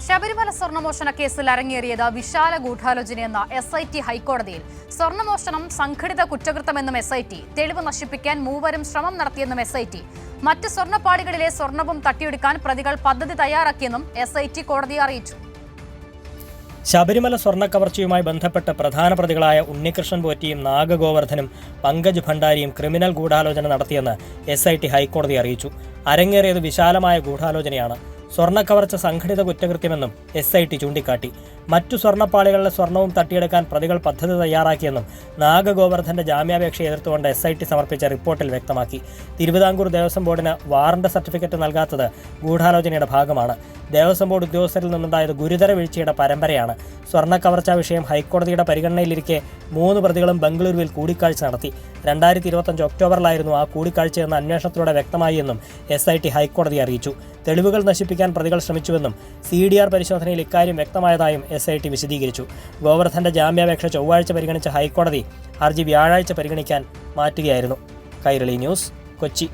ശബരിമല സ്വർണ്ണമോഷണ കേസിൽ അരങ്ങേറിയത് വിശാല ഗൂഢാലോചനയെന്ന SIT ഹൈക്കോടതിയിൽ. സ്വർണ്ണമോഷണം സംഘടിത കുറ്റകൃത്യമെന്നും SIT, തെളിവ് നശിപ്പിക്കാൻ മൂവരും ശ്രമം നടത്തിയെന്നും SIT, മറ്റ് സ്വർണ്ണപ്പാളികളിലെ സ്വർണവും തട്ടിയെടുക്കാൻ പ്രതികൾ പദ്ധതി തയ്യാറാക്കിയെന്നും SIT കോടതിയെ അറിയിച്ചു. ശബരിമല സ്വർണ്ണക്കവർച്ചയുമായി ബന്ധപ്പെട്ട് പ്രധാന പ്രതികളായ ഉണ്ണികൃഷ്ണൻ പോറ്റിയും നാഗഗോവർദ്ധനും പങ്കജ് ഭണ്ഡാരിയും ക്രിമിനൽ ഗൂഢാലോചന നടത്തിയെന്ന് SIT ഹൈക്കോടതി അറിയിച്ചു. അരങ്ങേറിയത് വിശാലമായ ഗൂഢാലോചനയാണ്. സ്വർണ്ണക്കവർച്ച സംഘടിത കുറ്റകൃത്യമെന്നും SIT ചൂണ്ടിക്കാട്ടി. മറ്റു സ്വർണ്ണപ്പാളികളിലെ സ്വർണവും തട്ടിയെടുക്കാൻ പ്രതികൾ പദ്ധതി തയ്യാറാക്കിയെന്നും നാഗഗോവർദ്ധന്റെ ജാമ്യാപേക്ഷ എതിർത്തുകൊണ്ട് SIT സമർപ്പിച്ച റിപ്പോർട്ടിൽ വ്യക്തമാക്കി. തിരുവിതാംകൂർ ദേവസ്വം ബോർഡിന് വാറണ്ട് സർട്ടിഫിക്കറ്റ് നൽകാത്തത് ഗൂഢാലോചനയുടെ ഭാഗമാണ്. ദേവസ്വം ബോർഡ് ഉദ്യോഗസ്ഥരിൽ നിന്നുണ്ടായത് ഗുരുതര വീഴ്ചയുടെ പരമ്പരയാണ്. സ്വർണ്ണക്കവർച്ചാ വിഷയം ഹൈക്കോടതിയുടെ പരിഗണനയിലിരിക്കെ 3 പ്രതികളും ബംഗളൂരുവിൽ കൂടിക്കാഴ്ച നടത്തി. 2025 ഒക്ടോബറിലായിരുന്നു ആ കൂടിക്കാഴ്ചയെന്ന് അന്വേഷണത്തിലൂടെ വ്യക്തമായി എന്നും SIT ഹൈക്കോടതി അറിയിച്ചു. തെളിവുകൾ നശിപ്പിക്കാൻ പ്രതികൾ ശ്രമിച്ചുവെന്നും CDR പരിശോധനയിൽ ഇക്കാര്യം വ്യക്തമായതായും SIT വിശദീകരിച്ചു. ഗോവർദ്ധന്റെ ജാമ്യാപേക്ഷ ചൊവ്വാഴ്ച പരിഗണിച്ച ഹൈക്കോടതി ഹർജി വ്യാഴാഴ്ച പരിഗണിക്കാൻ മാറ്റുകയായിരുന്നു. കൈരളി ന്യൂസ്, കൊച്ചി.